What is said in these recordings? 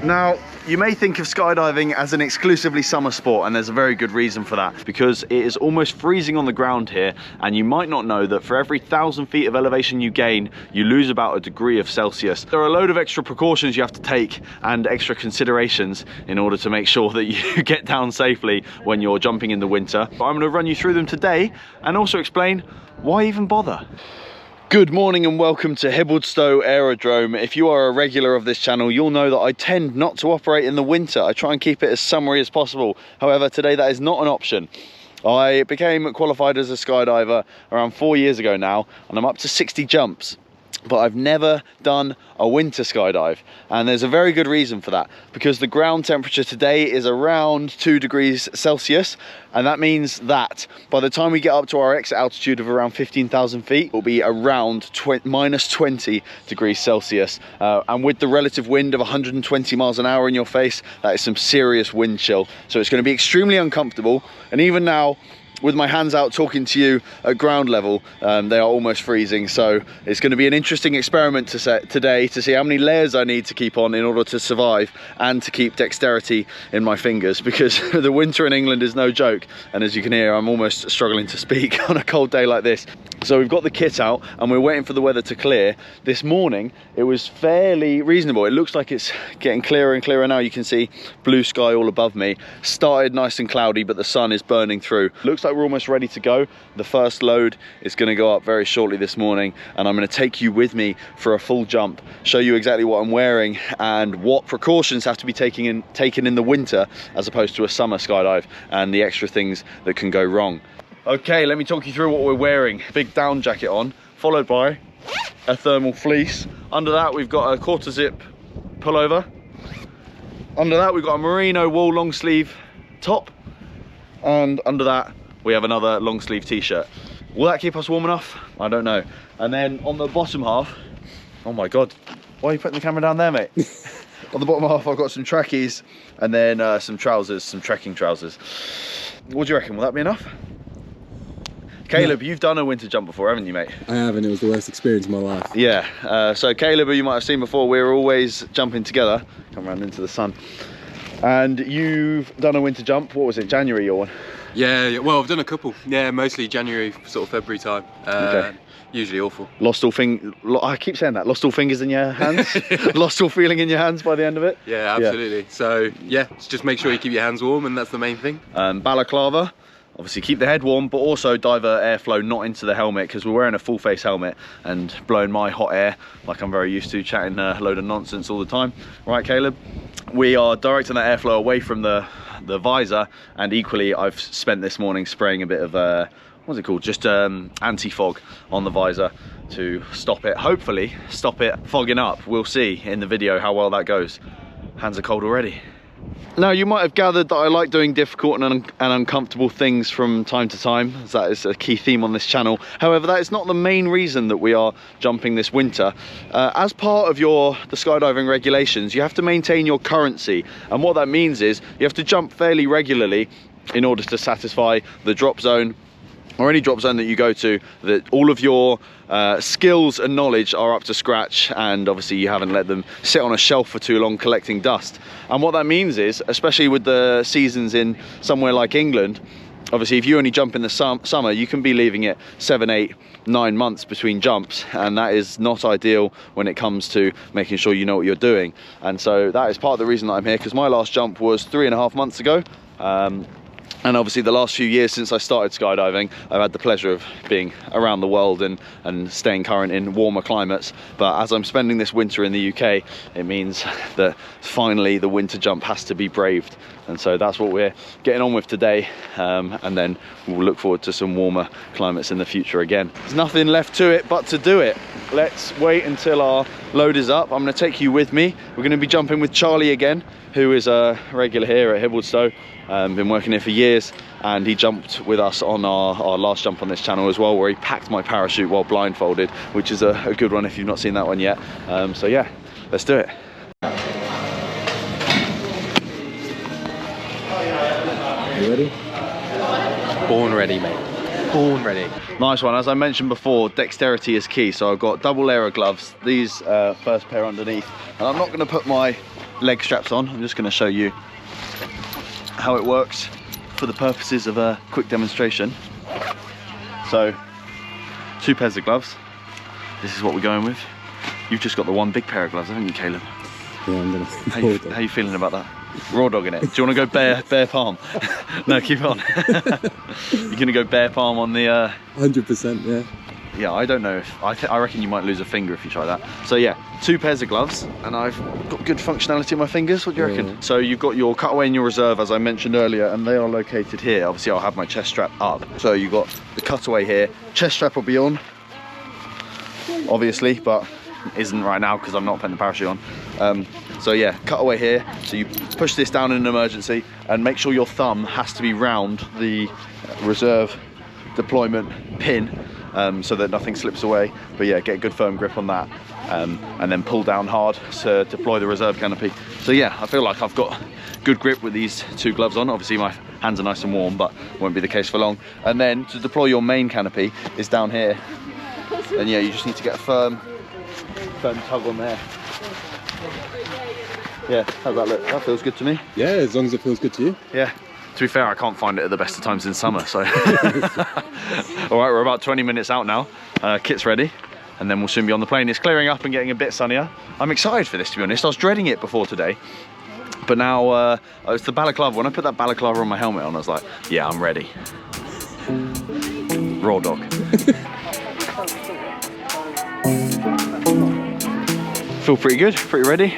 Now, you may think of skydiving as an exclusively summer sport, and there's a very good reason for that, because it is almost freezing on the ground here, and you might not know that for every 1,000 feet of elevation you gain, you lose about a degree of Celsius. There are a load of extra precautions you have to take and extra considerations in order to make sure that you get down safely when you're jumping in the winter. I'm going to run you through them today and also explain why even bother. Good morning and welcome to Hibaldstow Aerodrome. If you are a regular of this channel, you'll know that I tend not to operate in the winter. I try and keep it as summery as possible. However, today that is not an option. I became qualified as a skydiver around 4 years ago now, and I'm up to 60 jumps. But I've never done a winter skydive, and there's a very good reason for that, because the ground temperature today is around 2 degrees Celsius, and that means that by the time we get up to our exit altitude of around 15,000 feet, it'll be around minus 20 degrees Celsius, and with the relative wind of 120 miles an hour in your face, that is some serious wind chill. So it's going to be extremely uncomfortable, and even now, with my hands out talking to you at ground level, they are almost freezing. So it's going to be an interesting experiment today to see how many layers I need to keep on in order to survive and to keep dexterity in my fingers, because the winter in England is no joke. And as you can hear, I'm almost struggling to speak on a cold day like this. So we've got the kit out and we're waiting for the weather to clear. This morning, it was fairly reasonable. It looks like it's getting clearer and clearer now. You can see blue sky all above me. Started nice and cloudy, but the sun is burning through. Looks like we're almost ready to go. The first load is going to go up very shortly this morning, and I'm going to take you with me for a full jump, show you exactly what I'm wearing and what precautions have to be taken in the winter as opposed to a summer skydive, and the extra things that can go wrong. Okay, let me talk you through what we're wearing. Big down jacket on, followed by a thermal fleece. Under that we've got a quarter zip pullover. Under that we've got a merino wool long sleeve top, and under that we have another long sleeve t-shirt. Will that keep us warm enough? I don't know. And then on the bottom half, oh my God, why are you putting the camera down there, mate? On the bottom half I've got some trackies and then some trousers, some trekking trousers. What do you reckon, will that be enough? Caleb, you've done a winter jump before, haven't you, mate? I have, and it was the worst experience of my life. Yeah, so Caleb, who you might have seen before, we're always jumping together. Come around into the sun. And you've done a winter jump, what was it, January your one? Yeah, well, I've done a couple. Yeah, mostly January, sort of February time. Okay. Usually awful. Lost all I keep saying that, lost all fingers in your hands? Lost all feeling in your hands by the end of it? Yeah, absolutely. Yeah. So, yeah, just make sure you keep your hands warm, and that's the main thing. Balaclava. Obviously keep the head warm, but also divert airflow not into the helmet, because we're wearing a full face helmet and blowing my hot air like I'm very used to, chatting a load of nonsense all the time. Right, Caleb? We are directing that airflow away from the visor, and equally I've spent this morning spraying a bit of, what's it called? Just anti-fog on the visor to stop it, hopefully stop it fogging up. We'll see in the video how well that goes. Hands are cold already. Now, you might have gathered that I like doing difficult and uncomfortable things from time to time, as that is a key theme on this channel. However, that is not the main reason that we are jumping this winter. As part of the skydiving regulations, you have to maintain your currency, and what that means is you have to jump fairly regularly in order to satisfy the drop zone, or any drop zone that you go to, that all of your skills and knowledge are up to scratch, and obviously you haven't let them sit on a shelf for too long collecting dust. And what that means is, especially with the seasons in somewhere like England, obviously if you only jump in the summer, you can be leaving it 7, 8, 9 months between jumps, and that is not ideal when it comes to making sure you know what you're doing. And so that is part of the reason that I'm here, because my last jump was 3.5 months ago. And obviously the last few years since I started skydiving, I've had the pleasure of being around the world and staying current in warmer climates. But as I'm spending this winter in the UK, it means that finally the winter jump has to be braved. And so that's what we're getting on with today. And then we'll look forward to some warmer climates in the future again. There's nothing left to it but to do it. Let's wait until our load is up. I'm going to take you with me. We're going to be jumping with Charlie again, who is a regular here at Hibaldstow. Been working here for years, and he jumped with us on our last jump on this channel as well, where he packed my parachute while blindfolded, which is a good one if you've not seen that one yet. So yeah, let's do it. You ready? Born ready, mate. Born ready. Nice one. As I mentioned before, dexterity is key. So I've got double layer of gloves, these first pair underneath, and I'm not going to put my leg straps on. I'm just going to show you how it works for the purposes of a quick demonstration. So 2 pairs of gloves. This is what we're going with. You've just got the one big pair of gloves, haven't you, Caleb? Yeah, I'm gonna. How you feeling about that? Raw dogging it. Do you want to go bare palm? No, keep on. You're gonna go bare palm on the 100%, yeah. Yeah, I don't know if I reckon you might lose a finger if you try that. So yeah, 2 pairs of gloves, and I've got good functionality in my fingers. What do you reckon? So you've got your cutaway and your reserve, as I mentioned earlier, and they are located here. Obviously I'll have my chest strap up. So you've got the cutaway here. Chest strap will be on, obviously, but isn't right now because I'm not putting the parachute on. So yeah, cutaway here. So you push this down in an emergency, and make sure your thumb has to be round the reserve deployment pin, so that nothing slips away. But yeah, get a good firm grip on that, and then pull down hard to deploy the reserve canopy. So yeah, I feel like I've got good grip with these 2 gloves on. Obviously my hands are nice and warm, but won't be the case for long. And then to deploy your main canopy is down here, and yeah, you just need to get a firm tug on there. Yeah, how's that look? That feels good to me. Yeah, as long as it feels good to you. Yeah. To be fair, I can't find it at the best of times in summer, so. All right, we're about 20 minutes out now. Kit's ready, and then we'll soon be on the plane. It's clearing up and getting a bit sunnier. I'm excited for this, to be honest. I was dreading it before today, but now it's the balaclava. When I put that balaclava on my helmet on, I was like, yeah, I'm ready. Raw dog. Feel pretty good, pretty ready.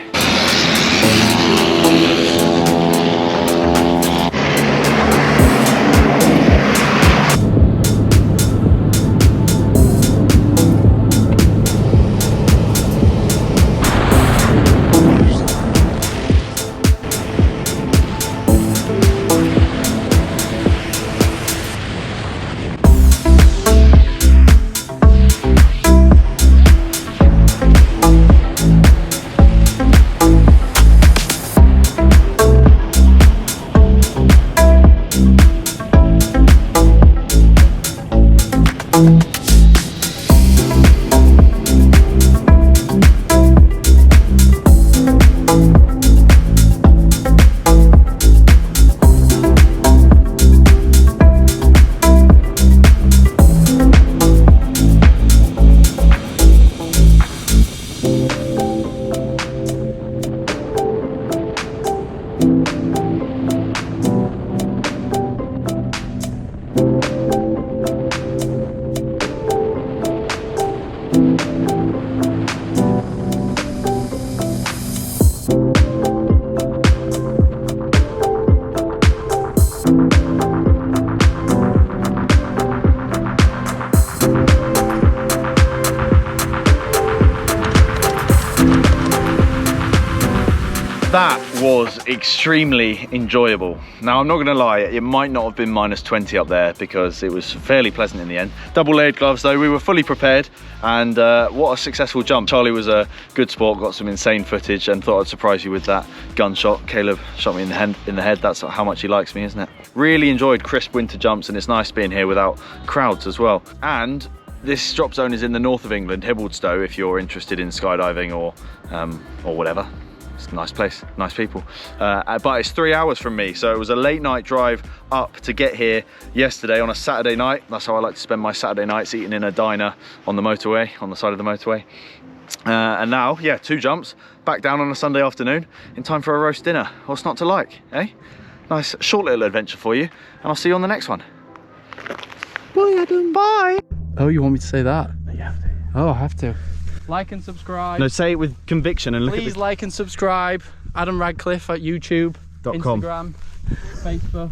That was extremely enjoyable. Now, I'm not gonna lie, it might not have been -20 up there because it was fairly pleasant in the end. Double layered gloves though, we were fully prepared, and what a successful jump. Charlie was a good sport, got some insane footage, and thought I'd surprise you with that gunshot. Caleb shot me in the head. That's how much he likes me, isn't it? Really enjoyed crisp winter jumps, and it's nice being here without crowds as well. And this drop zone is in the north of England, Hibaldstow, if you're interested in skydiving or whatever. It's a nice place, nice people. But it's 3 hours from me, so it was a late night drive up to get here yesterday on a Saturday night. That's how I like to spend my Saturday nights, eating in a diner on the motorway, on the side of the motorway. And now, yeah, 2 jumps, back down on a Sunday afternoon in time for a roast dinner. What's not to like, eh? Nice short little adventure for you, and I'll see you on the next one. Bye, Adam. Bye. Oh, you want me to say that? You have to. Oh, I have to. Like and subscribe. No, say it with conviction and look Please at the... like and subscribe. Adam Radcliffe at YouTube, .com. Instagram, Facebook.